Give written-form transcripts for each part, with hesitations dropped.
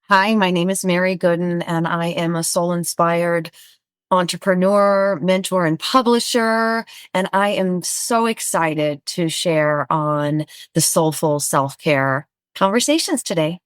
Hi, my name is Mary Gooden, and I am a soul-inspired entrepreneur, mentor, and publisher. And I am so excited to share on the Soulful Self-Care Conversations today.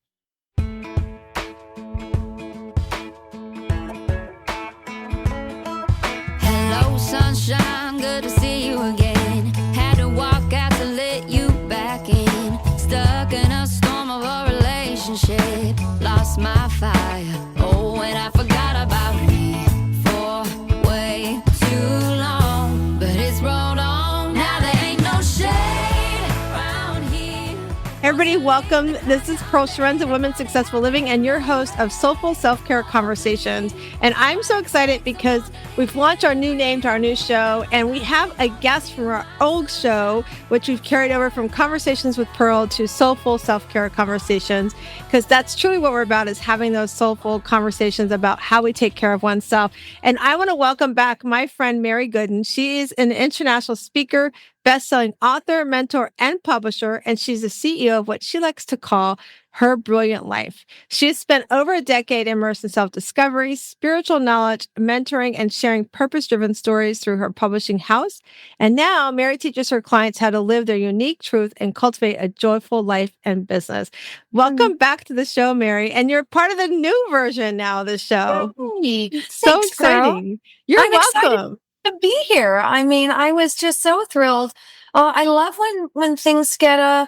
Hello, sunshine, good to see you again. Had to walk out to let you back in. Stuck in a storm of a relationship. Lost my fire. Oh, and I forgot about me for way too long. But it's rolled on. Now there ain't no shade around here. Everybody, welcome. This is Pearl Chiarenza, Women's Successful Living, and your host of Soulful Self-Care Conversations. And I'm so excited because we've launched our new name to our new show, and we have a guest from our old show, which we've carried over from Conversations with Pearl to Soulful Self-Care Conversations, because that's truly what we're about, is having those soulful conversations about how we take care of oneself. And I want to welcome back my friend, Mary Gooden. She is an international speaker, best-selling author, mentor, and publisher, and she's the CEO of what she likes to call her brilliant life. She has spent over a decade immersed in self-discovery, spiritual knowledge, mentoring, and sharing purpose-driven stories through her publishing house. And now Mary teaches her clients how to live their unique truth and cultivate a joyful life and business. Welcome back to the show, Mary. And you're part of the new version now of the show. Hey, So thanks, exciting. Pearl. You're I'm excited welcome. to be here. I mean, I was just so thrilled. I love when things get a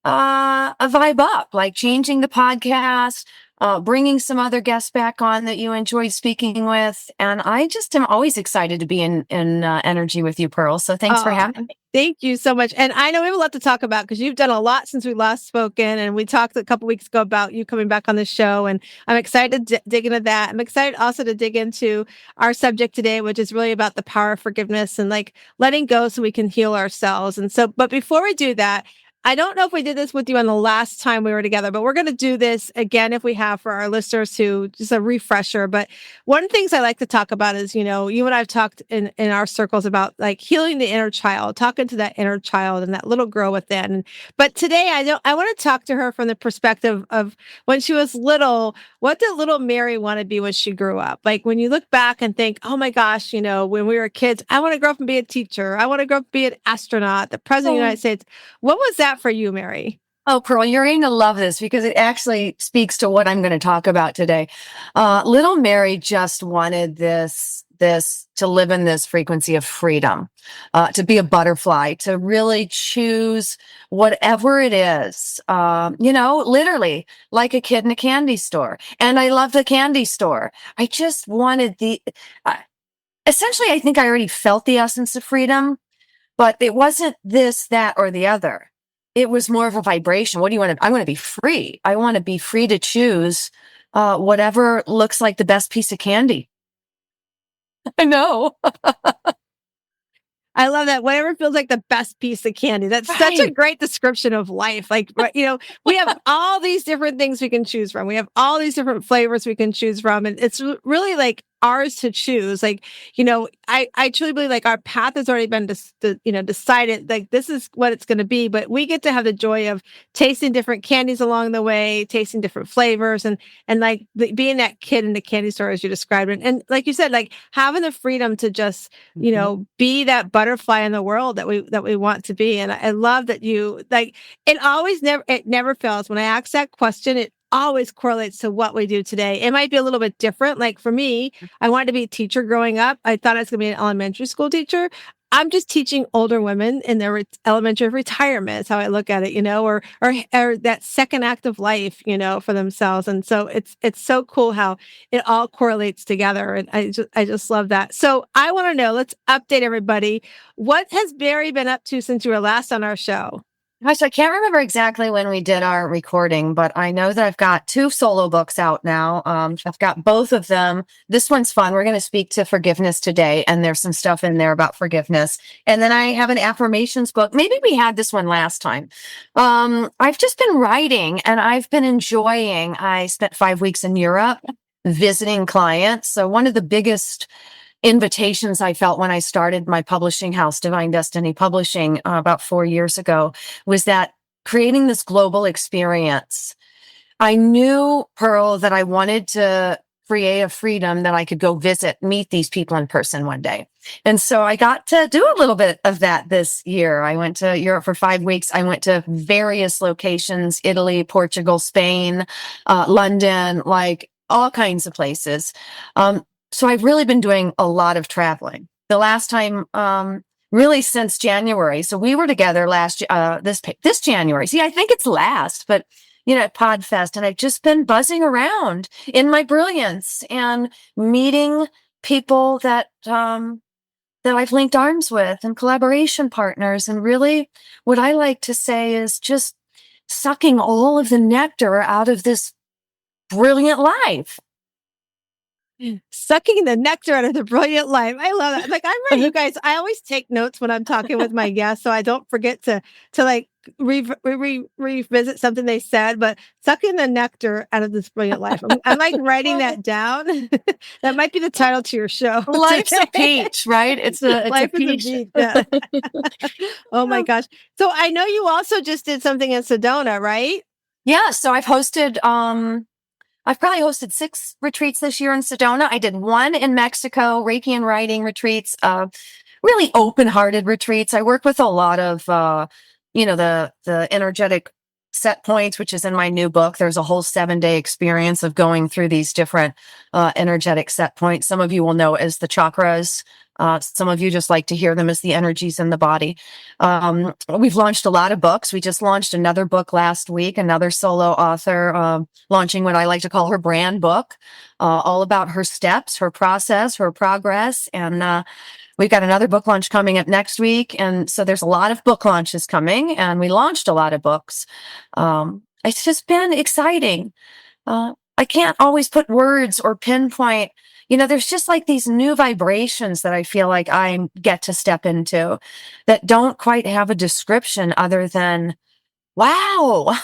vibe up, like changing the podcast, bringing some other guests back on that you enjoyed speaking with. And I just am always excited to be in energy with you, Pearl. So thanks for having me. Thank you so much. And I know we have a lot to talk about because you've done a lot since we last spoken. And we talked a couple weeks ago about you coming back on the show. And I'm excited to dig into that. I'm excited also to dig into our subject today, which is really about the power of forgiveness and like letting go so we can heal ourselves. And so, but before we do that, I don't know if we did this with you on the last time we were together, but we're going to do this again if we have for our listeners who just a refresher. But one of the things I like to talk about is, you and I've talked in our circles about like healing the inner child, talking to that inner child and that little girl within. But today I want to talk to her from the perspective of when she was little. What did little Mary want to be when she grew up? Like when you look back and think, oh my gosh, when we were kids, I want to grow up and be a teacher. I want to grow up and be an astronaut, the president of the United States. What was that for you, Mary? Oh, Pearl, you're going to love this because it actually speaks to what I'm going to talk about today. Little Mary just wanted this to live in this frequency of freedom, to be a butterfly, to really choose whatever it is, literally like a kid in a candy store. And I love the candy store. I just wanted essentially, I think I already felt the essence of freedom, but it wasn't this, that, or the other. It was more of a vibration. What do you want to? I want to be free. I want to be free to choose whatever looks like the best piece of candy. I know. I love that. Whatever feels like the best piece of candy. That's such a great description of life. Like, we have all these different things we can choose from. We have all these different flavors we can choose from. And it's really like ours to choose. Like, I truly believe like our path has already been, decided, like this is what it's going to be, but we get to have the joy of tasting different candies along the way, tasting different flavors and like being that kid in the candy store, as you described it. And like you said, like having the freedom to just, be that butterfly in the world that we want to be. And I love that you like, it never fails. When I ask that question, it always correlates to what we do today. It might be a little bit different. Like for me, I wanted to be a teacher growing up. I thought I was going to be an elementary school teacher. I'm just teaching older women in their elementary retirement is how I look at it, or that second act of life, for themselves. And so it's so cool how it all correlates together. And I just love that. So I want to know, let's update everybody. What has Mary been up to since you were last on our show? Gosh, I can't remember exactly when we did our recording, but I know that I've got 2 solo books out now. I've got both of them. This one's fun. We're going to speak to forgiveness today, and there's some stuff in there about forgiveness. And then I have an affirmations book. Maybe we had this one last time. I've just been writing, and I've been enjoying. I spent 5 weeks in Europe visiting clients. So one of the biggest invitations I felt when I started my publishing house, Divine Destiny Publishing, about 4 years ago, was that creating this global experience I knew, Pearl, that I wanted to create a freedom that I could go meet these people in person one day. And so I got to do a little bit of that this year. I went to Europe for 5 weeks. I went to various locations, Italy, Portugal, Spain, London, like all kinds of places. So I've really been doing a lot of traveling. The last time, really since January. So we were together this January. See, I think it's last, but at PodFest, and I've just been buzzing around in my brilliance and meeting people that I've linked arms with and collaboration partners. And really, what I like to say is just sucking all of the nectar out of this brilliant life. Sucking the nectar out of the brilliant life. I love that. Like, I'm right, you guys. I always take notes when I'm talking with my guests, so I don't forget to like revisit something they said. But sucking the nectar out of this brilliant life. I'm like writing that down. That might be the title to your show. Life's a peach, right? It's a peach. Yeah. Oh my gosh. So I know you also just did something in Sedona, right? Yeah. So I've probably hosted 6 retreats this year in Sedona. I did 1 in Mexico, Reiki and writing retreats, really open-hearted retreats. I work with a lot of, the energetic set points, which is in my new book. There's a whole 7-day experience of going through these different energetic set points. Some of you will know as the chakras. Some of you just like to hear them as the energies in the body. We've launched a lot of books. We just launched another book last week, another solo author, launching what I like to call her brand book, all about her steps, her process, her progress. And we've got another book launch coming up next week. And so there's a lot of book launches coming, and we launched a lot of books. It's just been exciting. I can't always put words or pinpoint. There's just like these new vibrations that I feel like I get to step into that don't quite have a description other than, wow.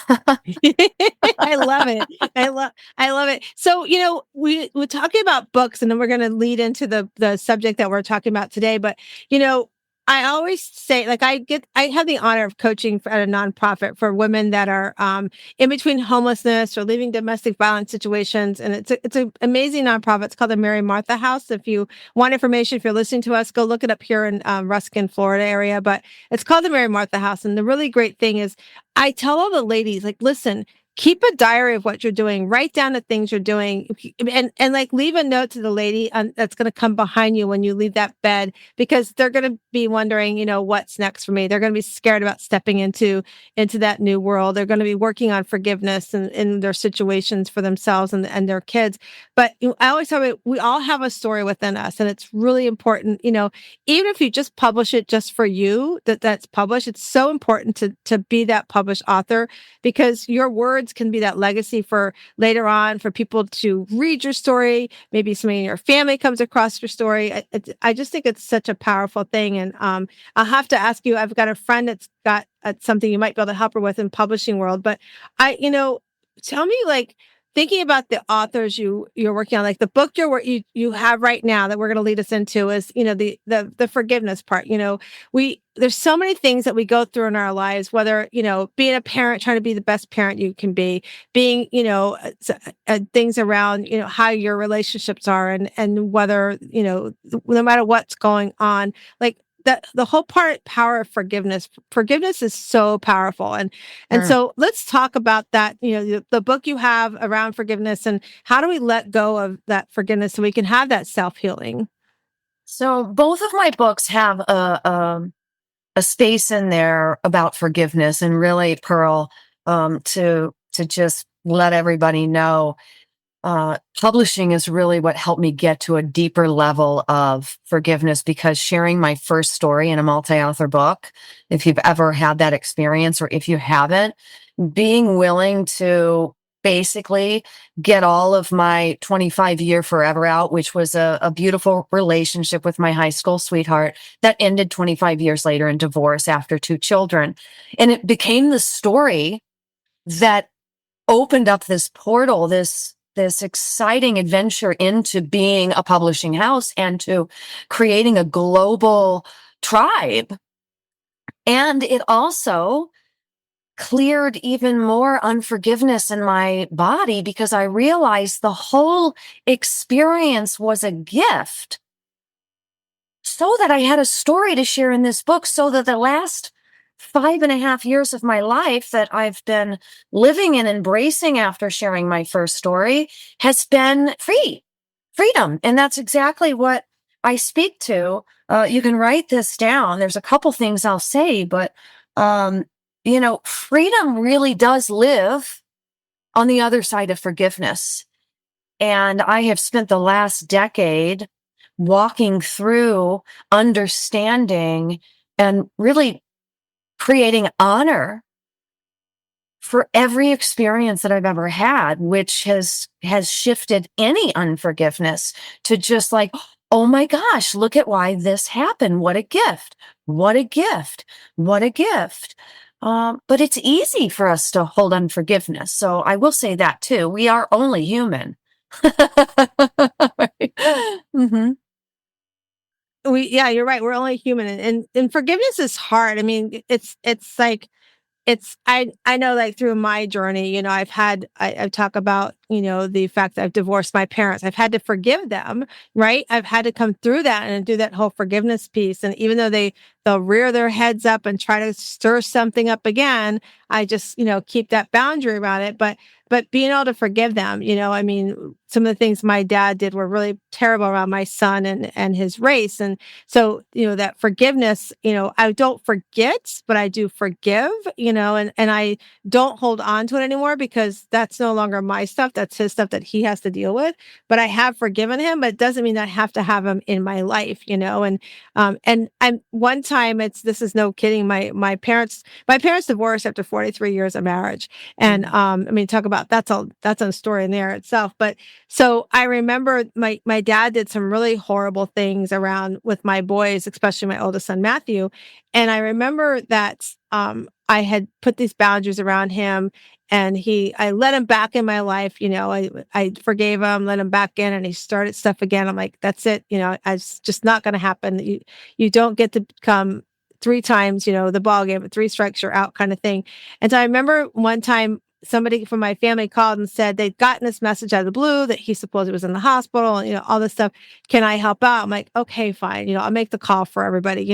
I love it. I love it. So, we're talking about books, and then we're going to lead into the subject that we're talking about today. But, I always say, like, I have the honor of coaching at a nonprofit for women that are in between homelessness or leaving domestic violence situations, and it's an amazing nonprofit. It's called the Mary Martha House. If you want information, if you're listening to us, go look it up here in Ruskin, Florida area. But it's called the Mary Martha House, and the really great thing is, I tell all the ladies, like, listen, keep a diary of what you're doing. Write down the things you're doing, and like leave a note to the lady that's going to come behind you when you leave that bed, because they're going to be wondering, what's next for me. They're going to be scared about stepping into that new world. They're going to be working on forgiveness in their situations for themselves and their kids. But I always tell you, we all have a story within us, and it's really important. Even if you just publish it just for you, that's published, it's so important to be that published author, because your words can be that legacy for later on, for people to read your story. Maybe somebody in your family comes across your story. I just think it's such a powerful thing. And I'll have to ask you, I've got a friend that's got something you might be able to help her with in publishing world. But tell me, like, thinking about the authors you're working on, like the book you have right now that we're going to lead us into is, the forgiveness part. There's so many things that we go through in our lives, whether, being a parent, trying to be the best parent you can be, being, things around, how your relationships are, and whether, no matter what's going on, like, that the whole power of forgiveness is so powerful. And so let's talk about that, the book you have around forgiveness, and how do we let go of that forgiveness so we can have that self-healing? So both of my books have a space in there about forgiveness, and really, Pearl, to just let everybody know, publishing is really what helped me get to a deeper level of forgiveness, because sharing my first story in a multi-author book, if you've ever had that experience, or if you haven't, being willing to basically get all of my 25-year forever out, which was a beautiful relationship with my high school sweetheart that ended 25 years later in divorce after 2 children. And it became the story that opened up this portal, this exciting adventure into being a publishing house and to creating a global tribe. And it also cleared even more unforgiveness in my body because I realized the whole experience was a gift so that I had a story to share in this book, so that the last 5.5 years of my life that I've been living and embracing after sharing my first story has been freedom. And that's exactly what I speak to. You can write this down. There's a couple things I'll say, but, freedom really does live on the other side of forgiveness. And I have spent the last decade walking through understanding and really creating honor for every experience that I've ever had, which has shifted any unforgiveness to just like, oh my gosh, look at why this happened. What a gift. What a gift. What a gift. But it's easy for us to hold unforgiveness. So I will say that too. We are only human. Hmm. Yeah, you're right. We're only human, and forgiveness is hard. I mean, it's like I know, like, through my journey, I talk about, the fact that I've divorced my parents. I've had to forgive them, right? I've had to come through that and do that whole forgiveness piece. And even though they'll rear their heads up and try to stir something up again, I just, keep that boundary around it. But being able to forgive them, I mean, some of the things my dad did were really terrible around my son and his race. And so, that forgiveness, I don't forget, but I do forgive, and I don't hold on to it anymore because that's no longer my stuff. That's his stuff that he has to deal with. But I have forgiven him, but it doesn't mean that I have to have him in my life, and I'm one time this is no kidding. My parents divorced after 43 years of marriage. And I mean, talk about that's a story in there itself. But so I remember my dad did some really horrible things around with my boys, especially my oldest son Matthew. And I remember that I had put these boundaries around him, and I let him back in my life. I forgave him, let him back in, and he started stuff again. I'm like, that's it. It's just not going to happen. You don't get to come three times, the ball game, three strikes, you're out kind of thing. And so I remember one time somebody from my family called and said they'd gotten this message out of the blue that he supposedly was in the hospital and, all this stuff. Can I help out? I'm like, okay, fine. I'll make the call for everybody,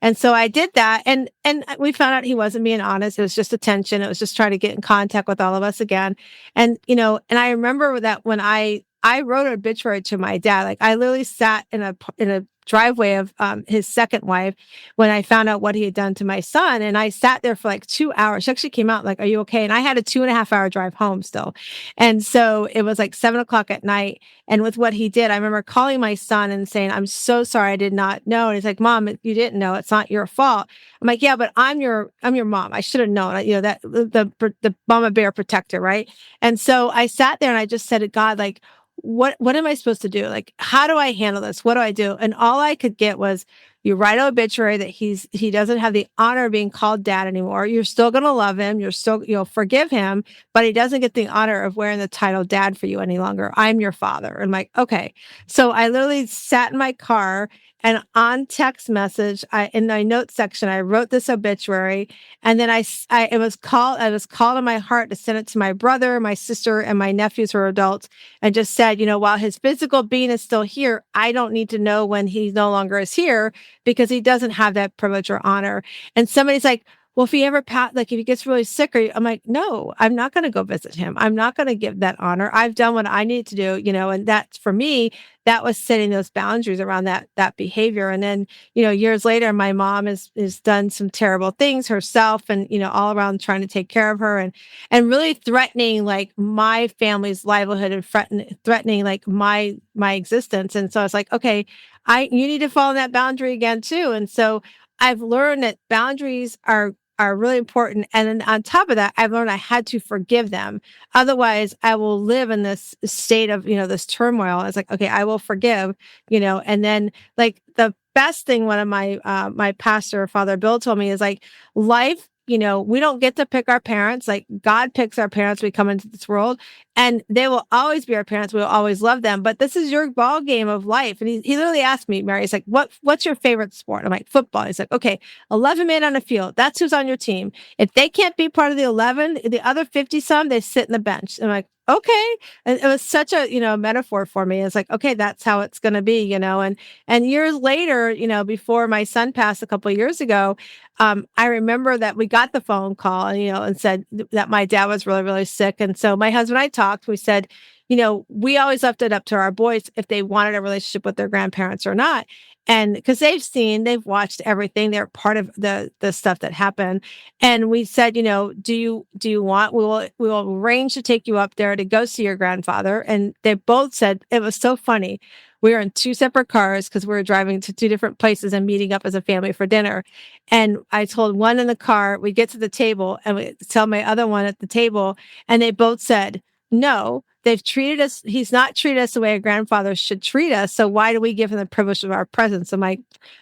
And so I did that. And we found out he wasn't being honest. It was just attention. It was just trying to get in contact with all of us again. And, and I remember that when I wrote an obituary to my dad, like I literally sat in a driveway of his second wife when I found out what he had done to my son. And I sat there for like 2 hours. She actually came out like, are you okay? And I had a 2.5 hour drive home still. And so it was like 7 o'clock at night. And with what he did, I remember calling my son and saying, I'm so sorry, I did not know. And he's like, Mom, you didn't know. It's not your fault. I'm like, yeah, but I'm your mom. I should have known, that the mama bear protector. Right. And so I sat there and I just said to God, like, what am I supposed to do? Like, how do I handle this? What do I do? And all I could get was, you write an obituary that he doesn't have the honor of being called dad anymore. You're still going to love him. You'll forgive him, but he doesn't get the honor of wearing the title dad for you any longer. I'm your father. And I'm like, okay. So I literally sat in my car, and on text message, in my notes section, I wrote this obituary. And then I was called in my heart to send it to my brother, my sister, and my nephews who are adults, and just said, while his physical being is still here, I don't need to know when he no longer is here, because he doesn't have that privilege or honor. And somebody's like, well, if he ever if he gets really sick, I'm like, no, I'm not going to go visit him. I'm not going to give that honor. I've done what I need to do, and that's, for me, that was setting those boundaries around that behavior. And then, years later, my mom has done some terrible things herself, and, all around trying to take care of her, and really threatening like my family's livelihood, and threatening like my existence. And so I was like, okay, you need to follow that boundary again too. And so I've learned that boundaries are really important. And then on top of that, I've learned I had to forgive them. Otherwise, I will live in this state of, this turmoil. It's like, okay, I will forgive, and then like the best thing, one of my pastor, Father Bill, told me is like, life we don't get to pick our parents. Like God picks our parents. We come into this world and they will always be our parents. We'll always love them. But this is your ball game of life. And he literally asked me, Mary, he's like, what's your favorite sport? I'm like, football. He's like, okay, 11 men on a field. That's who's on your team. If they can't be part of the 11, the other 50 some, they sit in the bench. I'm like, okay. And it was such a, metaphor for me. It's like, okay, that's how it's going to be, and years later, before my son passed a couple of years ago, I remember that we got the phone call, and said that my dad was really, really sick. And so my husband and I talked, we said, we always left it up to our boys if they wanted a relationship with their grandparents or not. And because they've watched everything, they're part of the stuff that happened. And we said, do you want, we will arrange to take you up there to go see your grandfather. And they both said, it was so funny. We were in two separate cars because we were driving to two different places and meeting up as a family for dinner. And I told one in the car, we get to the table and we tell my other one at the table, and they both said, no, he's not treated us the way a grandfather should treat us. So why do we give him the privilege of our presence? I'm like,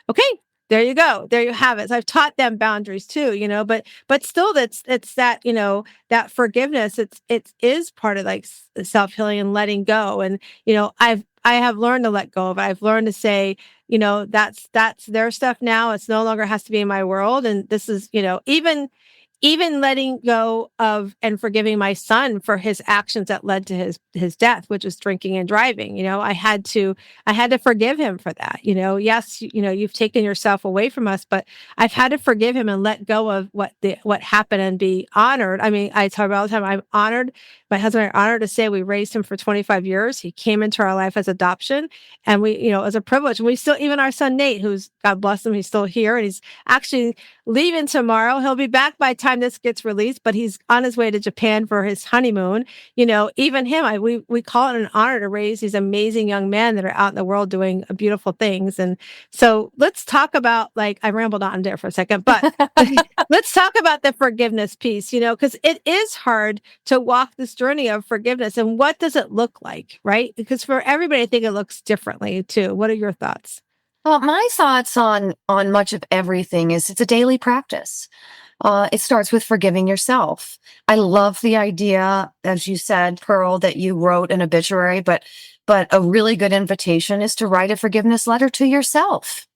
okay, there you go. There you have it. So I've taught them boundaries too, but still it's that, that forgiveness, it is part of like self-healing and letting go. And, I have learned to let go of it. I've learned to say, that's their stuff now. It's no longer has to be in my world. And this is, even letting go of and forgiving my son for his actions that led to his death, which was drinking and driving. I had to forgive him for that. Yes, you've taken yourself away from us, but I've had to forgive him and let go of what happened and be honored. I mean, I talk about all the time, I'm honored. My husband and I are honored to say we raised him for 25 years. He came into our life as adoption, and we, it was a privilege. And we still, even our son, Nate, who's, God bless him, he's still here, and he's actually leaving tomorrow. He'll be back by the time this gets released, but he's on his way to Japan for his honeymoon. Even him, we call it an honor to raise these amazing young men that are out in the world doing beautiful things. And so let's talk about, like, I rambled on there for a second, but let's talk about the forgiveness piece, because it is hard to walk this journey of forgiveness. And what does it look like, right? Because for everybody, I think it looks differently too. What are your thoughts? Well, my thoughts on much of everything is it's a daily practice. It starts with forgiving yourself. I love the idea, as you said, Pearl, that you wrote an obituary, but a really good invitation is to write a forgiveness letter to yourself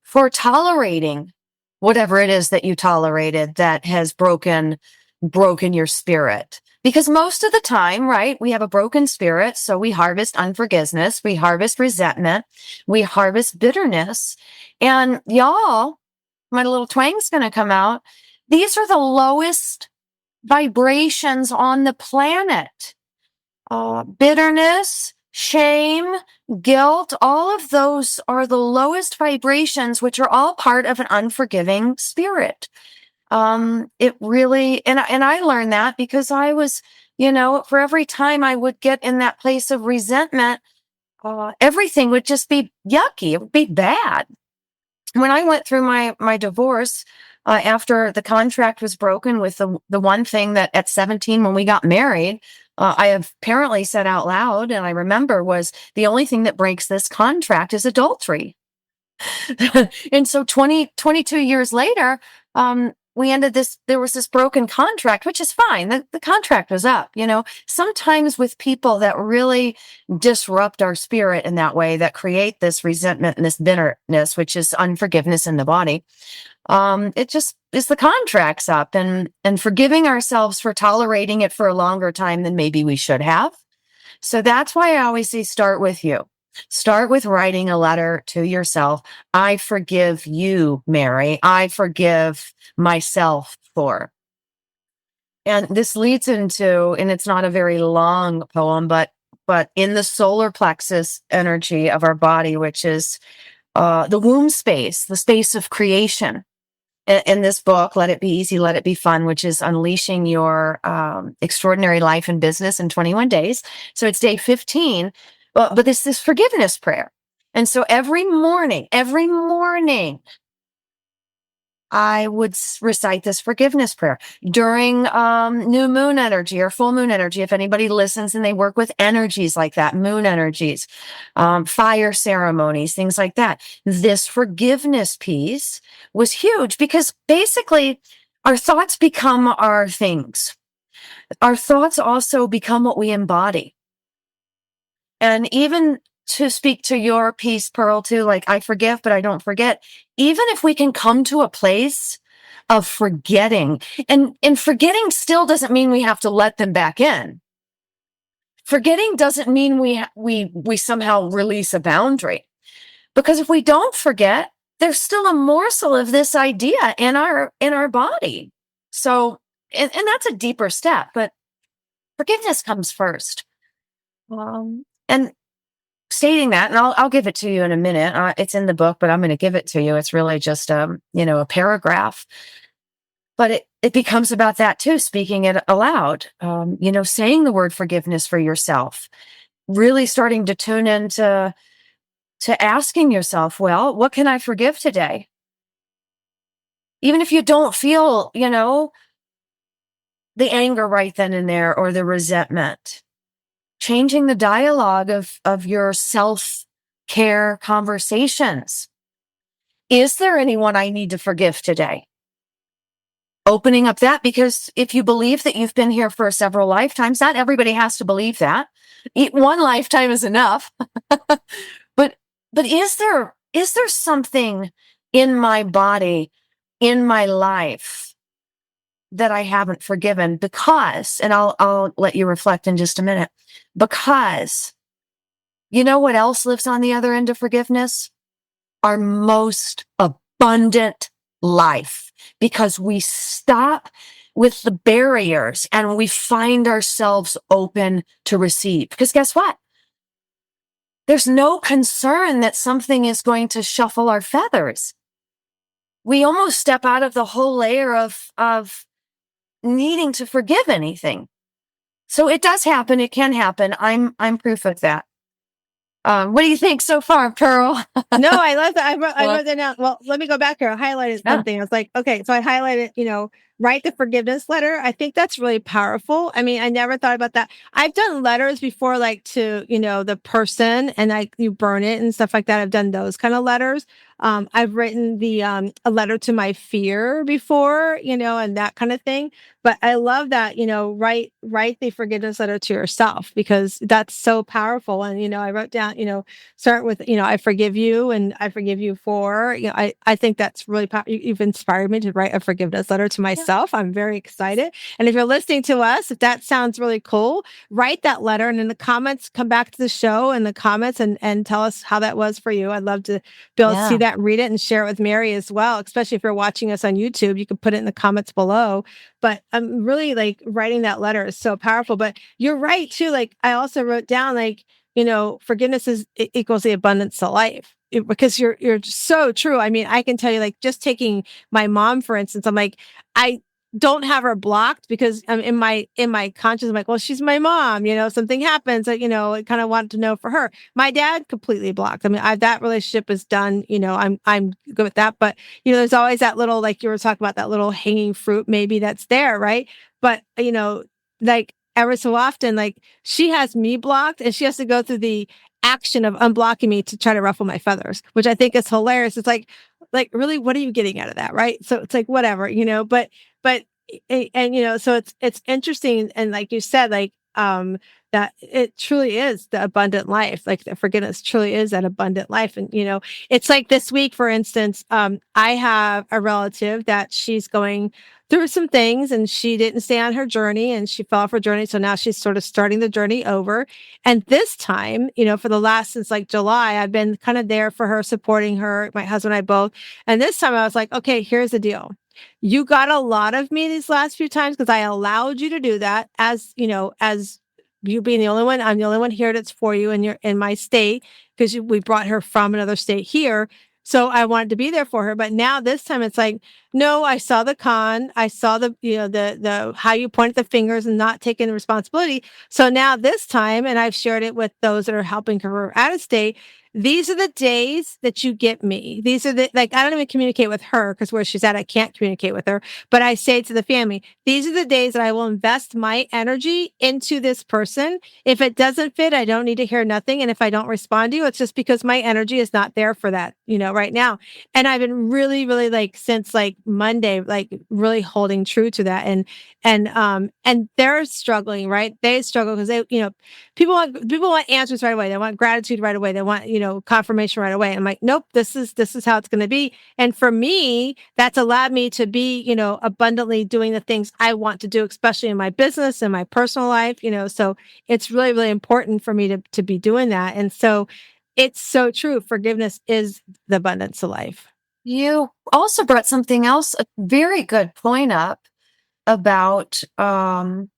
for tolerating whatever it is that you tolerated that has broken your spirit. Because most of the time, right, we have a broken spirit, so we harvest unforgiveness, we harvest resentment, we harvest bitterness. And y'all, my little twang's going to come out. These are the lowest vibrations on the planet. Bitterness, shame, guilt, all of those are the lowest vibrations, which are all part of an unforgiving spirit. It really, and I learned that because I was, for every time I would get in that place of resentment, everything would just be yucky. It would be bad. When I went through my divorce, after the contract was broken with the one thing that at 17, when we got married, I apparently said out loud, and I remember, was the only thing that breaks this contract is adultery. And so 22 years later, we ended there was this broken contract, which is fine. The contract was up, sometimes with people that really disrupt our spirit in that way, that create this resentment and this bitterness, which is unforgiveness in the body. It just is the contract's up, and forgiving ourselves for tolerating it for a longer time than maybe we should have. So that's why I always say, start with you. Start with writing a letter to yourself. I forgive you, Mary. I forgive myself for. And this leads into, and it's not a very long poem, but in the solar plexus energy of our body, which is the womb space, the space of creation. In this book, Let It Be Easy, Let It Be Fun, which is unleashing your extraordinary life and business in 21 days. So it's day 15. But this forgiveness prayer. And so every morning, I would recite this forgiveness prayer during new moon energy or full moon energy. If anybody listens and they work with energies like that, moon energies, fire ceremonies, things like that. This forgiveness piece was huge because basically our thoughts become our things. Our thoughts also become what we embody. And even to speak to your piece, Pearl, too, like I forgive, but I don't forget. Even if we can come to a place of forgetting, and forgetting still doesn't mean we have to let them back in. Forgetting doesn't mean we somehow release a boundary. Because if we don't forget, there's still a morsel of this idea in our body. So, and that's a deeper step, but forgiveness comes first. And stating that, and I'll give it to you in a minute. It's in the book, but I'm going to give it to you. It's really just a paragraph, but it becomes about that too. Speaking it aloud, saying the word forgiveness for yourself, really starting to tune into asking yourself, well, what can I forgive today? Even if you don't feel, the anger right then and there or the resentment. Changing the dialogue of your self-care conversations. Is there anyone I need to forgive today? Opening up that, because if you believe that you've been here for several lifetimes, not everybody has to believe that. One lifetime is enough. But is there something in my body, in my life, that I haven't forgiven? Because, and I'll let you reflect in just a minute, because you know what else lives on the other end of forgiveness? Our most abundant life, because we stop with the barriers and we find ourselves open to receive. Because guess what? There's no concern that something is going to shuffle our feathers. We almost step out of the whole layer of needing to forgive anything. So it does happen. It can happen. I'm proof of that. What do you think so far, Pearl? No, I love that. I wrote that down. Well, let me go back here. I highlighted something. I was like, okay, so I highlighted, write the forgiveness letter. I think that's really powerful. I mean, I never thought about that. I've done letters before, like to, the person, and you burn it and stuff like that. I've done those kind of letters. I've written a letter to my fear before, and that kind of thing. But I love that, write the forgiveness letter to yourself, because that's so powerful. And, I wrote down, start with, I forgive you and I forgive you for, I think that's really powerful. You've inspired me to write a forgiveness letter to myself. I'm very excited. And if you're listening to us, if that sounds really cool, write that letter, and in the comments, come back to the show in the comments and tell us how that was for you. I'd love to be able to see that, read it, and share it with Mary as well. Especially if you're watching us on YouTube, you can put it in the comments below. But I'm really like, writing that letter is so powerful. But you're right too. Like, I also wrote down, like, forgiveness equals the abundance of life. Because you're so true. I mean, I can tell you, like, just taking my mom, for instance, I'm like, I don't have her blocked because I'm in my conscience. I'm like, well, she's my mom, something happens, I kind of want to know for her. My dad completely blocked. I mean, that relationship is done, I'm good with that. But, there's always that little, like you were talking about, that little hanging fruit, maybe that's there. Right. But, like, ever so often, like, she has me blocked and she has to go through the action of unblocking me to try to ruffle my feathers, which I think is hilarious. It's like, really, what are you getting out of that? Right. So it's like, whatever, but, and, so it's interesting. And like you said, like, that it truly is the abundant life. Like, the forgiveness truly is that abundant life. And, it's like this week, for instance, I have a relative that she's going through some things, and she didn't stay on her journey, and she fell off her journey. So now she's sort of starting the journey over. And this time, for the last, since like July, I've been kind of there for her, supporting her, my husband and I both. And this time I was like, okay, here's the deal. You got a lot of me these last few times because I allowed you to do that, as you being the only one. I'm the only one here that's for you, and you're in my state, because we brought her from another state here. So I wanted to be there for her. But now this time it's like, no, I saw the con. I saw the how you pointed the fingers and not taking the responsibility. So now this time, and I've shared it with those that are helping her out of state, these are the days that you get me. These are the, like, I don't even communicate with her because where she's at, I can't communicate with her. But I say to the family, these are the days that I will invest my energy into this person. If it doesn't fit, I don't need to hear nothing. And if I don't respond to you, it's just because my energy is not there for that, right now. And I've been really, really like since like Monday, like really holding true to that. And they're struggling, right? They struggle because they, people want answers right away. They want gratitude right away. They want, confirmation right away. I'm like, nope, this is how it's going to be. And for me, that's allowed me to be, abundantly doing the things I want to do, especially in my business and my personal life, so it's really, really important for me to be doing that. And so it's so true. Forgiveness is the abundance of life. You also brought something else, a very good point up about, it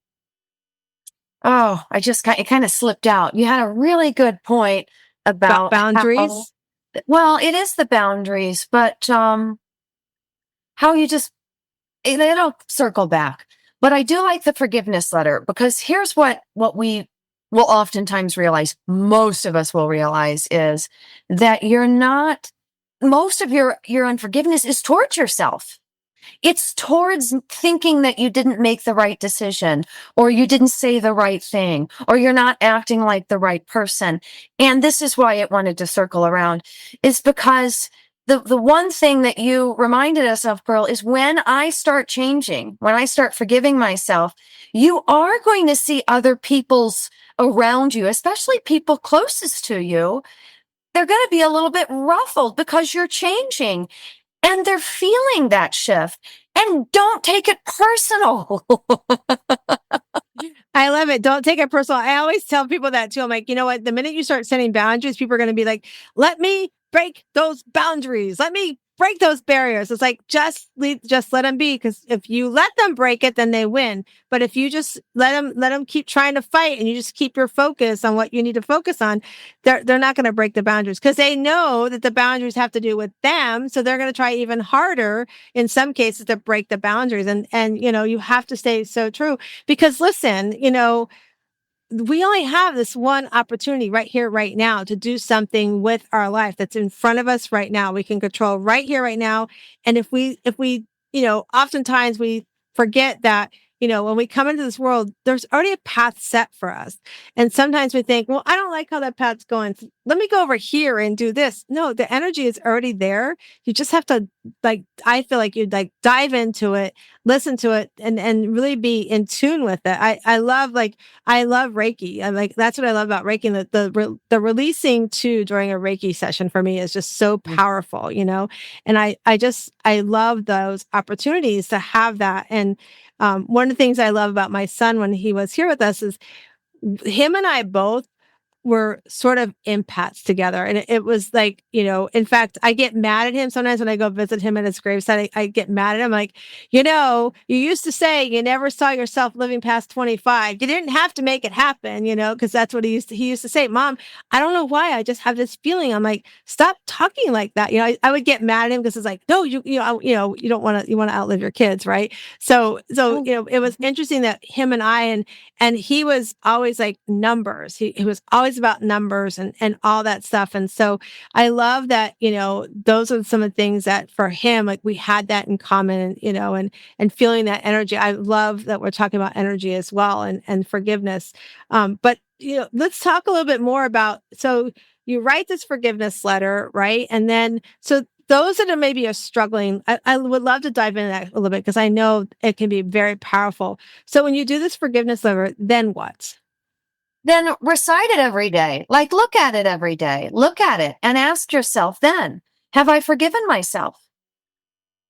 kind of slipped out. You had a really good point about boundaries. Well, it is the boundaries, but, how you just, it'll circle back. But I do like the forgiveness letter because here's what we will oftentimes realize, most of us will realize, is that most of your unforgiveness is towards yourself. It's towards thinking that you didn't make the right decision, or you didn't say the right thing, or you're not acting like the right person. And this is why it wanted to circle around, is because the one thing that you reminded us of, Pearl, is when I start changing, when I start forgiving myself, you are going to see other people's around you, especially people closest to you. They're going to be a little bit ruffled because you're changing. And they're feeling that shift. And don't take it personal. I love it. Don't take it personal. I always tell people that too. I'm like, you know what? The minute you start setting boundaries, people are going to be like, let me break those boundaries. Let me break those barriers. It's like, just let them be. Because if you let them break it, then they win. But if you just let them keep trying to fight and you just keep your focus on what you need to focus on, they're not going to break the boundaries because they know that the boundaries have to do with them. So they're going to try even harder in some cases to break the boundaries. And you have to stay so true because listen, we only have this one opportunity right here, right now to do something with our life that's in front of us right now. We can control right here, right now. And if we, oftentimes we forget that, when we come into this world, there's already a path set for us. And sometimes we think, well, I don't like how that path's going. Let me go over here and do this. No, the energy is already there. You just have to I feel like you'd dive into it, listen to it and really be in tune with it. I love Reiki. That's what I love about Reiki. The releasing too during a Reiki session for me is just so powerful, and I love those opportunities to have that. And one of the things I love about my son when he was here with us is him and I both were sort of empaths together. And it was like, in fact, I get mad at him sometimes when I go visit him at his gravesite. I get mad at him like, you used to say you never saw yourself living past 25. You didn't have to make it happen, because that's what he used to say. Mom, I don't know why. I just have this feeling. I'm like, stop talking like that. I would get mad at him because it's like, no, you don't want to, you want to outlive your kids. Right. So, it was interesting that him and I, and he was always like numbers. He was always about numbers and all that stuff. And so I love that, those are some of the things that for him, like we had that in common, and feeling that energy. I love that we're talking about energy as well and forgiveness. But, let's talk a little bit more about, so you write this forgiveness letter, right? And then, so those that are maybe struggling, I would love to dive into that a little bit because I know it can be very powerful. So when you do this forgiveness letter, then what? Then recite it every day. Look at it every day. Look at it and ask yourself then, have I forgiven myself?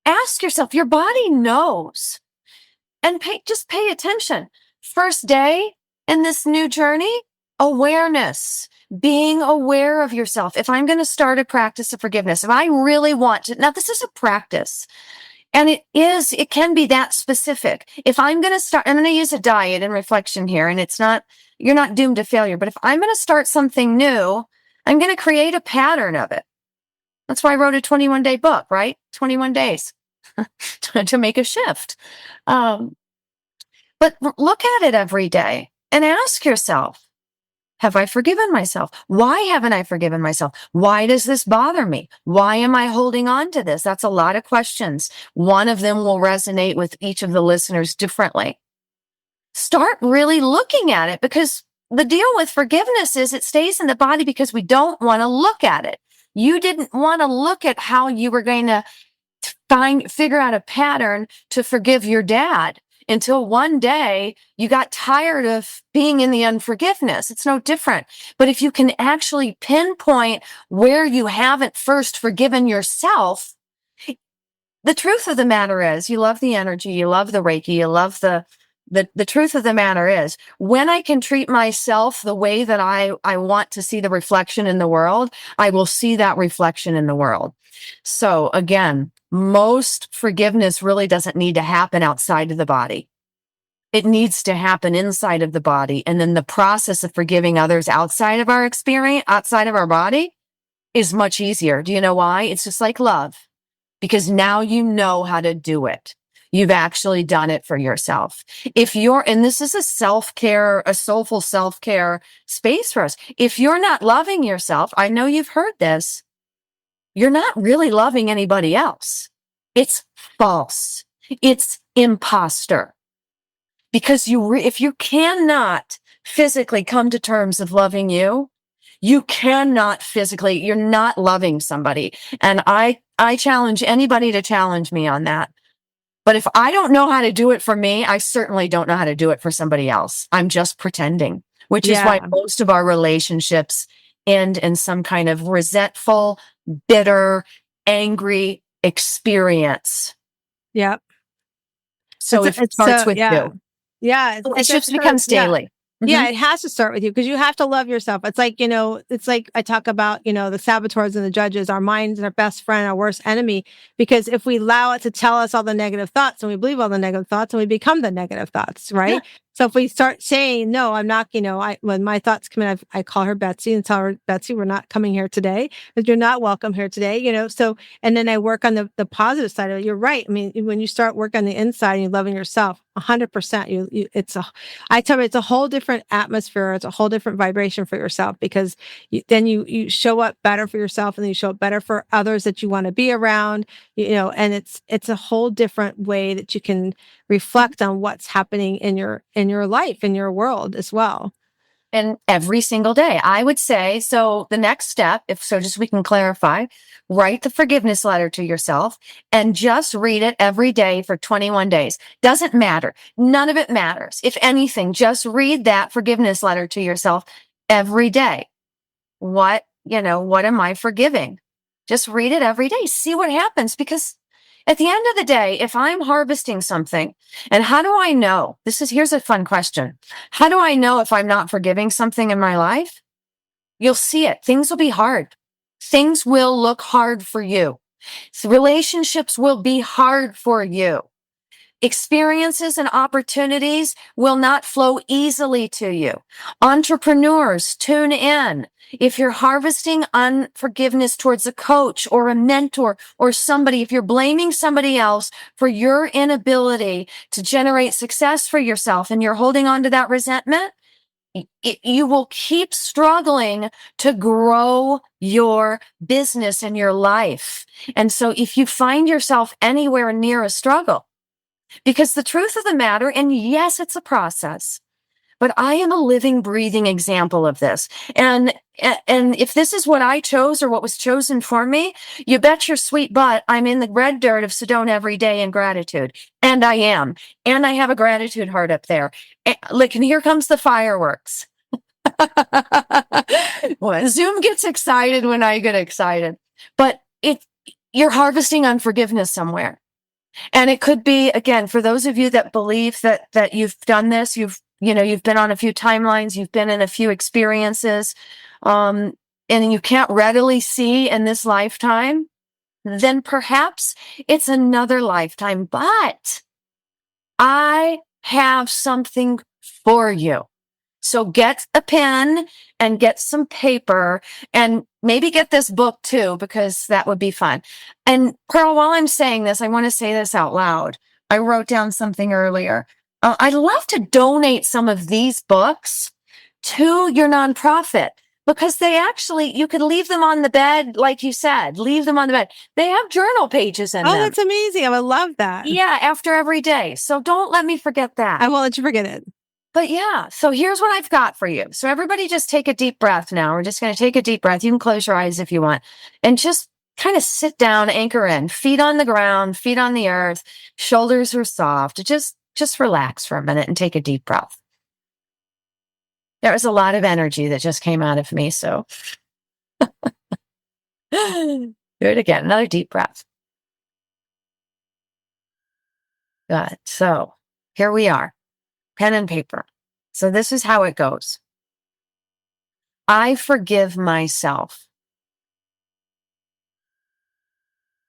Ask yourself, your body knows. And just pay attention. First day in this new journey, awareness, being aware of yourself. If I'm going to start a practice of forgiveness, if I really want to, now this is a practice. And it can be that specific. If I'm going to start, I'm going to use a diet and reflection here, and you're not doomed to failure. But if I'm going to start something new, I'm going to create a pattern of it. That's why I wrote a 21-day book, right? 21 days to make a shift. But look at it every day and ask yourself, Have I forgiven myself? Why haven't I forgiven myself? Why does this bother me? Why am I holding on to this? That's a lot of questions. One of them will resonate with each of the listeners differently. Start really looking at it, because the deal with forgiveness is it stays in the body because we don't want to look at it. You didn't want to look at how you were going to figure out a pattern to forgive your dad until one day you got tired of being in the unforgiveness. It's no different. But if you can actually pinpoint where you haven't first forgiven yourself, the truth of the matter is you love the energy, you love the Reiki, you love the truth of the matter is, when I can treat myself the way that I want to see the reflection in the world, I will see that reflection in the world. So again, most forgiveness really doesn't need to happen outside of the body. It needs to happen inside of the body. And then the process of forgiving others outside of our experience, outside of our body, is much easier. Do you know why? It's just like love, because now you know how to do it. You've actually done it for yourself. And this is a self-care, a soulful self-care space for us. If you're not loving yourself, I know you've heard this, you're not really loving anybody else. It's false. It's imposter. Because if you cannot physically come to terms of loving you, you cannot physically, you're not loving somebody. And I challenge anybody to challenge me on that. But if I don't know how to do it for me, I certainly don't know how to do it for somebody else. I'm just pretending, which is why most of our relationships end in some kind of resentful, bitter, angry experience. Yep. So it starts with you. Yeah. Relationships becomes daily. Yeah, it has to start with you, because you have to love yourself. It's like, it's like I talk about, the saboteurs and the judges. Our mind's our best friend, our worst enemy, because if we allow it to tell us all the negative thoughts and we believe all the negative thoughts and we become the negative thoughts, right? Yeah. So if we start saying, no, I'm not, when my thoughts come in, I call her Betsy and tell her, Betsy, we're not coming here today, because you're not welcome here today, so, and then I work on the positive side of it. You're right. I mean, when you start work on the inside and you're loving yourself, 100%, I tell you, it's a whole different atmosphere. It's a whole different vibration for yourself, because then you show up better for yourself, and then you show up better for others that you want to be around, and it's a whole different way that you can reflect on what's happening in your life, in your world as well. And every single day, I would say, so the next step, just we can clarify, write the forgiveness letter to yourself and just read it every day for 21 days. Doesn't matter. None of it matters. If anything, just read that forgiveness letter to yourself every day. What am I forgiving? Just read it every day. See what happens, because at the end of the day, if I'm harvesting something, and how do I know? Here's a fun question. How do I know if I'm not forgiving something in my life? You'll see it. Things will be hard. Things will look hard for you. Relationships will be hard for you. Experiences and opportunities will not flow easily to you. Entrepreneurs, tune in. If you're harvesting unforgiveness towards a coach or a mentor or somebody, if you're blaming somebody else for your inability to generate success for yourself and you're holding on to that resentment, you will keep struggling to grow your business and your life. And so if you find yourself anywhere near a struggle, because the truth of the matter, and yes, it's a process, but I am a living, breathing example of this. And if this is what I chose or what was chosen for me, you bet your sweet butt I'm in the red dirt of Sedona every day in gratitude. And I am. And I have a gratitude heart up there. And look, and here comes the fireworks. Well, Zoom gets excited when I get excited. But you're harvesting unforgiveness somewhere. And it could be, again, for those of you that believe that you've done this, you've been on a few timelines, you've been in a few experiences, and you can't readily see in this lifetime, then perhaps it's another lifetime. But I have something for you. So get a pen and get some paper and maybe get this book too, because that would be fun. And Pearl, while I'm saying this, I want to say this out loud. I wrote down something earlier. I'd love to donate some of these books to your nonprofit, because they actually, you could leave them on the bed, like you said, leave them on the bed. They have journal pages in them. Oh, that's amazing. I would love that. Yeah, after every day. So don't let me forget that. I won't let you forget it. But yeah, so here's what I've got for you. So everybody just take a deep breath now. We're just going to take a deep breath. You can close your eyes if you want, and just kind of sit down, anchor in, feet on the ground, feet on the earth, shoulders are soft. Just relax for a minute and take a deep breath. There was a lot of energy that just came out of me. So do it again. Another deep breath. Good. So here we are, pen and paper. So this is how it goes. I forgive myself.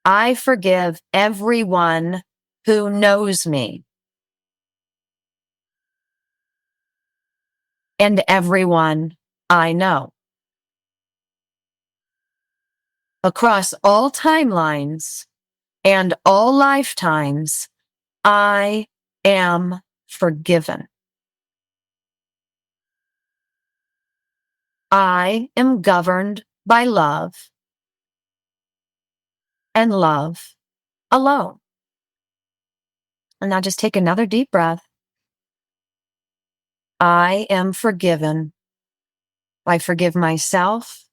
I forgive everyone who knows me and everyone I know. Across all timelines and all lifetimes, I am forgiven. I am governed by love and love alone. And now just take another deep breath. I am forgiven. I forgive myself.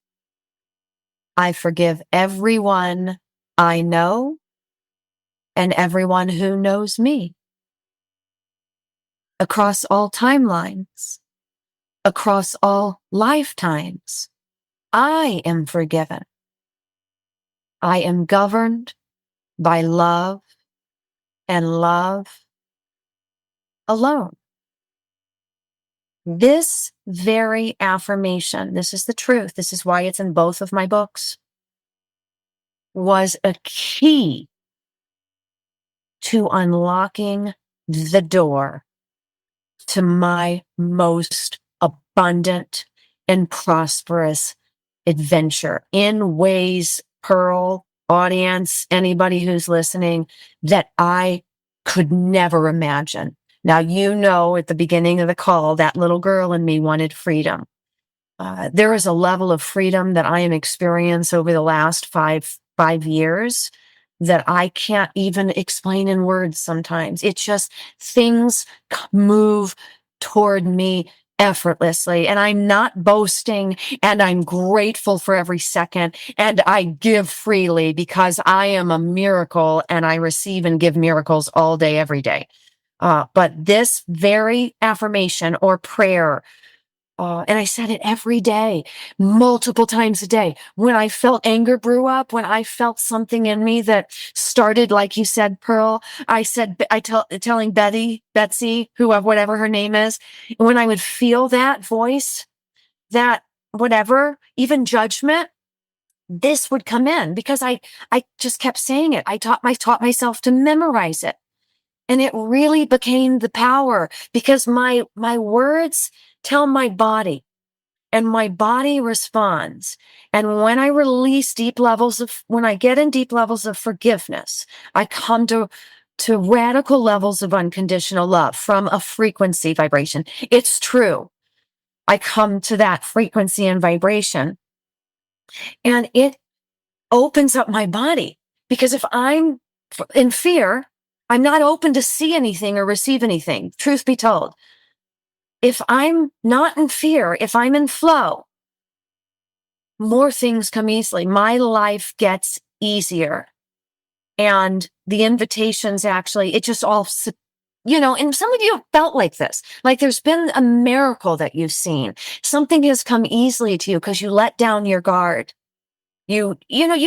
I forgive everyone I know and everyone who knows me. Across all timelines, across all lifetimes, I am forgiven. I am governed by love and love alone. This very affirmation, this is the truth, this is why it's in both of my books, was a key to unlocking the door to my most abundant and prosperous adventure in ways, Pearl, audience, anybody who's listening, that I could never imagine. Now, you know, at the beginning of the call, that little girl in me wanted freedom. There is a level of freedom that I am experiencing over the last five years that I can't even explain in words sometimes. It's just things move toward me effortlessly, and I'm not boasting, and I'm grateful for every second, and I give freely because I am a miracle, and I receive and give miracles all day, every day. But this very affirmation or prayer, and I said it every day, multiple times a day. When I felt anger brew up, when I felt something in me that started, like you said, Pearl, telling Betsy, whatever her name is, when I would feel that voice, that whatever, even judgment, this would come in because I just kept saying it. I taught myself to memorize it. And it really became the power because my words tell my body, and my body responds. And when I when I get in deep levels of forgiveness, I come to radical levels of unconditional love from a frequency vibration. It's true. I come to that frequency and vibration, and it opens up my body, because if I'm in fear, I'm not open to see anything or receive anything. Truth be told, if I'm not in fear, if I'm in flow, more things come easily. My life gets easier. And the invitations actually, it just all, and some of you have felt like this, like there's been a miracle that you've seen. Something has come easily to you because you let down your guard. You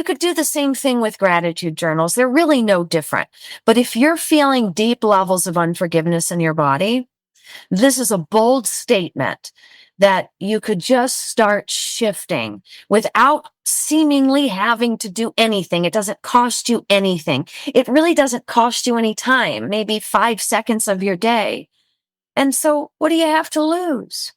could do the same thing with gratitude journals. They're really no different. But if you're feeling deep levels of unforgiveness in your body, this is a bold statement that you could just start shifting without seemingly having to do anything. It doesn't cost you anything. It really doesn't cost you any time, maybe 5 seconds of your day. And so what do you have to lose?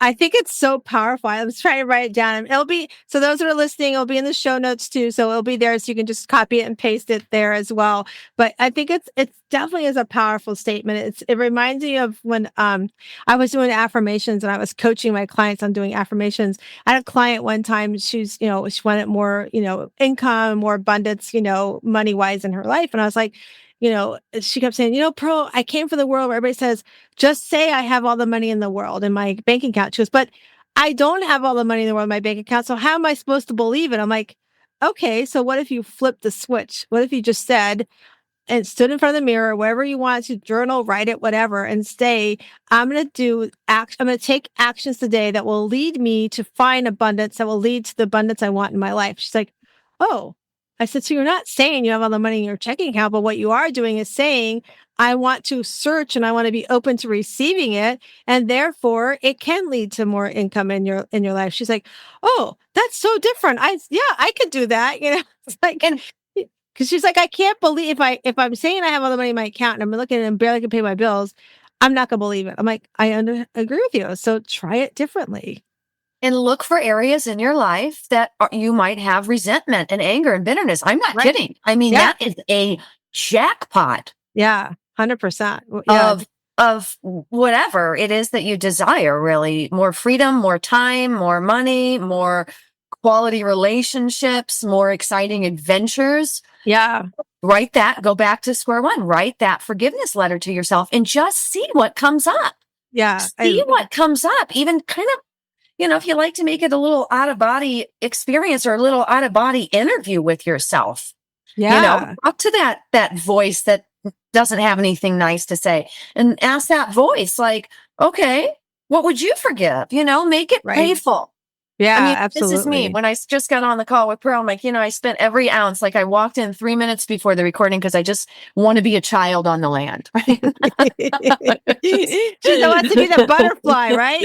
I think it's so powerful. I was trying to write it down. It'll be, so those that are listening, it'll be in the show notes too. So it'll be there, so you can just copy it and paste it there as well. But I think it's definitely is a powerful statement. It reminds me of when I was doing affirmations and I was coaching my clients on doing affirmations. I had a client one time, she wanted more, income, more abundance, money wise in her life. And I was like, she kept saying, Pearl, I came from the world where everybody says, just say I have all the money in the world in my bank account. She goes, but I don't have all the money in the world in my bank account. So how am I supposed to believe it? I'm like, okay, so what if you flipped the switch? What if you just said and stood in front of the mirror, wherever you want to journal, write it, whatever, and say, I'm going to take actions today that will lead me to find abundance, that will lead to the abundance I want in my life. She's like, oh. I said, so you're not saying you have all the money in your checking account, but what you are doing is saying, I want to search and I want to be open to receiving it. And therefore it can lead to more income in your life. She's like, oh, that's so different. I could do that. It's like, and because she's like, I can't believe if I'm saying I have all the money in my account and I'm looking and barely can pay my bills, I'm not going to believe it. I'm like, I agree with you. So try it differently. And look for areas in your life that you might have resentment and anger and bitterness. I'm not kidding. I mean, that is a jackpot. Yeah, 100%. Of whatever it is that you desire, really. More freedom, more time, more money, more quality relationships, more exciting adventures. Yeah. Write that, go back to square one, write that forgiveness letter to yourself and just see what comes up. Yeah. See what comes up, even kind of, if you like to make it a little out of body experience or a little out of body interview with yourself, up to that voice that doesn't have anything nice to say and ask that voice, like, okay, what would you forgive? Make it playful. Yeah, absolutely. This is me. When I just got on the call with Pearl, I'm like, I spent every ounce, like I walked in 3 minutes before the recording because I just want to be a child on the land. She wants to be the butterfly, right?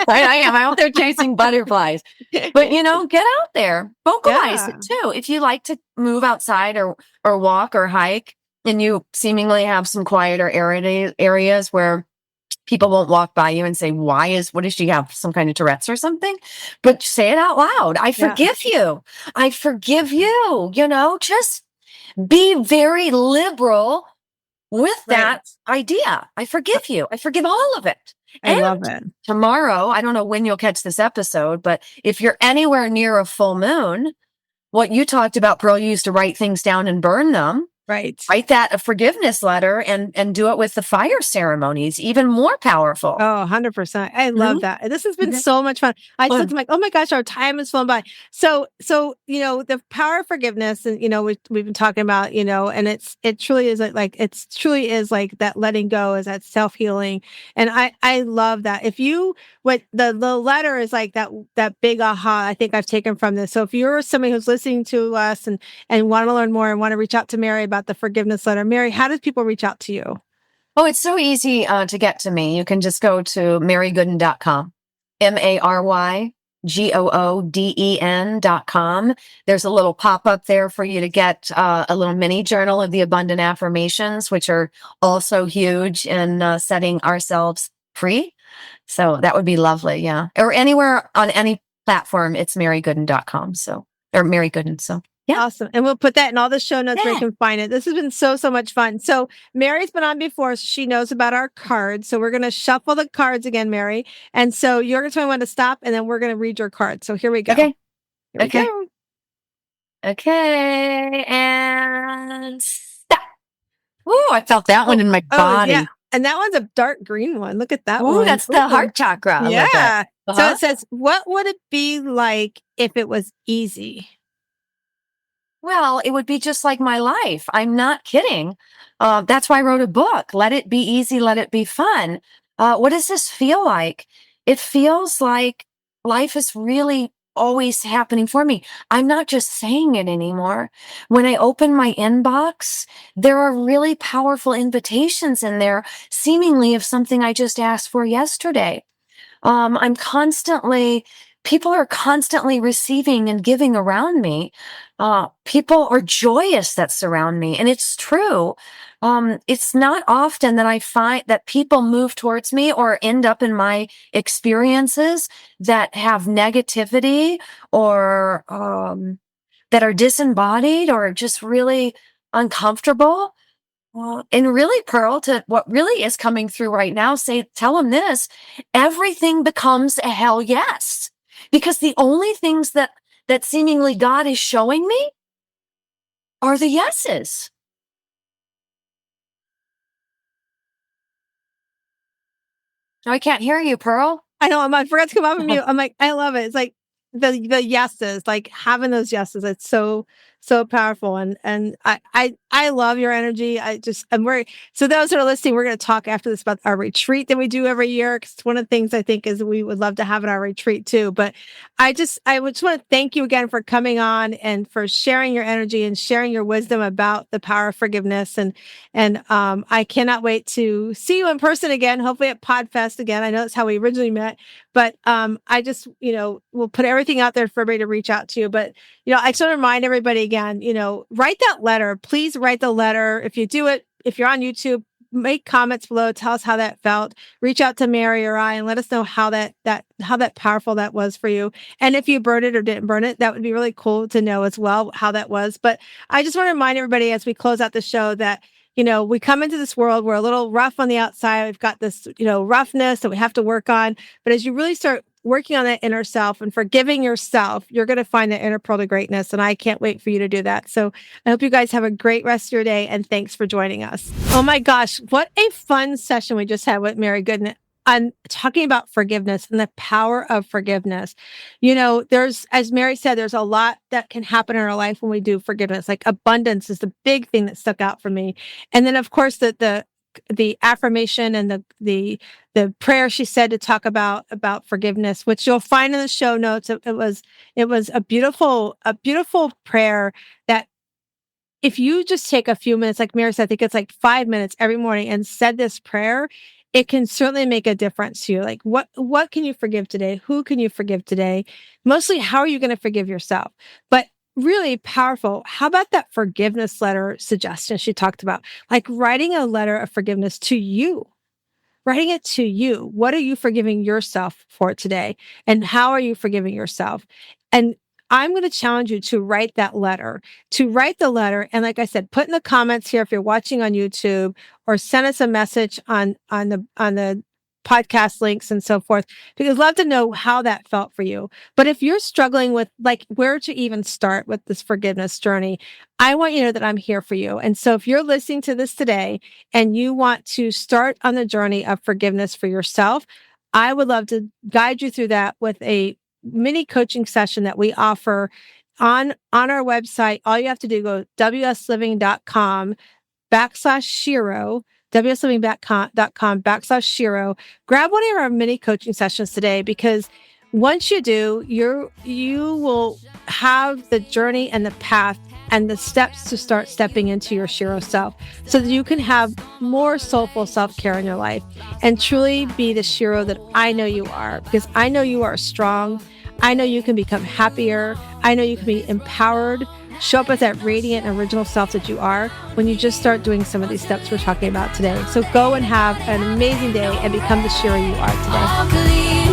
I am. I'm out there chasing butterflies. But, get out there. Vocalize it too. If you like to move outside or walk or hike and you seemingly have some quieter areas where people won't walk by you and say, what does she have? Some kind of Tourette's or something? But say it out loud. I forgive you. I forgive you. Just be very liberal with that idea. I forgive you. I forgive all of it. I love it. Tomorrow, I don't know when you'll catch this episode, but if you're anywhere near a full moon, what you talked about, Pearl, you used to write things down and burn them. Right. Write that a forgiveness letter and do it with the fire ceremonies, even more powerful. Oh, 100%. I love that. This has been so much fun. I just like, oh my gosh, our time is flown by. So, the power of forgiveness and, we've been talking about, and it truly is like that letting go is that self-healing. And I love that. What the letter is like that big aha I think I've taken from this. So if you're somebody who's listening to us and want to learn more and want to reach out to Mary about the forgiveness letter, Mary, how does people reach out to you? Oh, it's so easy to get to me. You can just go to marygooden.com, MaryGooden.com. There's a little pop-up there for you to get a little mini journal of the abundant affirmations, which are also huge in setting ourselves free. So that would be lovely. Yeah. Or anywhere on any platform, it's marygooden.com. Or Mary Gooden. So. Yeah. Awesome. And we'll put that in all the show notes where you can find it. This has been so much fun. So Mary's been on before, so she knows about our cards. So we're going to shuffle the cards again, Mary. And so you're going to tell me when to stop, and then we're going to read your cards. So here we go. Okay. Here we go. Okay. And stop. Ooh, I felt that one in my body. Yeah. And that one's a dark green one. Look at that one. Ooh, that's the heart chakra. Yeah. So it says, what would it be like if it was easy? Well, it would be just like my life. I'm not kidding. That's why I wrote a book. Let it be easy. Let it be fun. What does this feel like? It feels like life is really always happening for me. I'm not just saying it anymore. When I open my inbox, there are really powerful invitations in there, seemingly of something I just asked for yesterday. I'm constantly people are constantly receiving and giving around me. People are joyous that surround me. And it's true. It's not often that I find that people move towards me or end up in my experiences that have negativity or that are disembodied or just really uncomfortable. And really, Pearl, to what really is coming through right now, tell them this, everything becomes a hell yes. Because the only things that seemingly God is showing me are the yeses. I can't hear you, Pearl. I know. I forgot to come off of mute. I'm like, I love it. It's like the yeses, like having those yeses. It's so powerful. And I love your energy. So those that are listening, we're going to talk after this about our retreat that we do every year. Cause it's one of the things I think is we would love to have in our retreat too. But I just want to thank you again for coming on and for sharing your energy and sharing your wisdom about the power of forgiveness. And I cannot wait to see you in person again, hopefully at PodFest again. I know that's how we originally met, but I just, we'll put everything out there for everybody to reach out to you. But, I just want to remind everybody again, write that letter. Please write the letter. If you do it, if you're on YouTube, make comments below. Tell us how that felt. Reach out to Mary or I and let us know how that powerful that was for you. And if you burned it or didn't burn it, that would be really cool to know as well how that was. But I just want to remind everybody as we close out the show that we come into this world, we're a little rough on the outside. We've got this, roughness that we have to work on. But as you really start working on that inner self and forgiving yourself, you're going to find that inner pearl to greatness. And I can't wait for you to do that. So I hope you guys have a great rest of your day. And thanks for joining us. Oh my gosh, what a fun session we just had with Mary Gooden on talking about forgiveness and the power of forgiveness. As Mary said, there's a lot that can happen in our life when we do forgiveness. Like abundance is the big thing that stuck out for me. And then of course the affirmation and the prayer she said to talk about forgiveness, which you'll find in the show notes. It was a beautiful prayer that if you just take a few minutes, like Mary said, I think it's like 5 minutes every morning and said this prayer, it can certainly make a difference to you. Like what can you forgive today? Who can you forgive today? Mostly, how are you going to forgive yourself? But really powerful. How about that forgiveness letter suggestion she talked about? Like writing a letter of forgiveness to you, writing it to you. What are you forgiving yourself for today? And how are you forgiving yourself? And I'm going to challenge you to write that letter, And like I said, put in the comments here if you're watching on YouTube, or send us a message on the podcast links and so forth, because I'd love to know how that felt for you. But if you're struggling with like where to even start with this forgiveness journey, I want you to know that I'm here for you. And so if you're listening to this today and you want to start on the journey of forgiveness for yourself, I would love to guide you through that with a mini coaching session that we offer on our website. All you have to do, go wsliving.com/Shiro, wsliving.com/Shiro. Grab one of our mini coaching sessions today, because once you do, you will have the journey and the path and the steps to start stepping into your Shiro self, so that you can have more soulful self-care in your life and truly be the Shiro that I know you are, because I know you are strong. I know you can become happier. I know you can be empowered, show up as that radiant original self that you are when you just start doing some of these steps we're talking about today. So go and have an amazing day and become the Shiro you are today.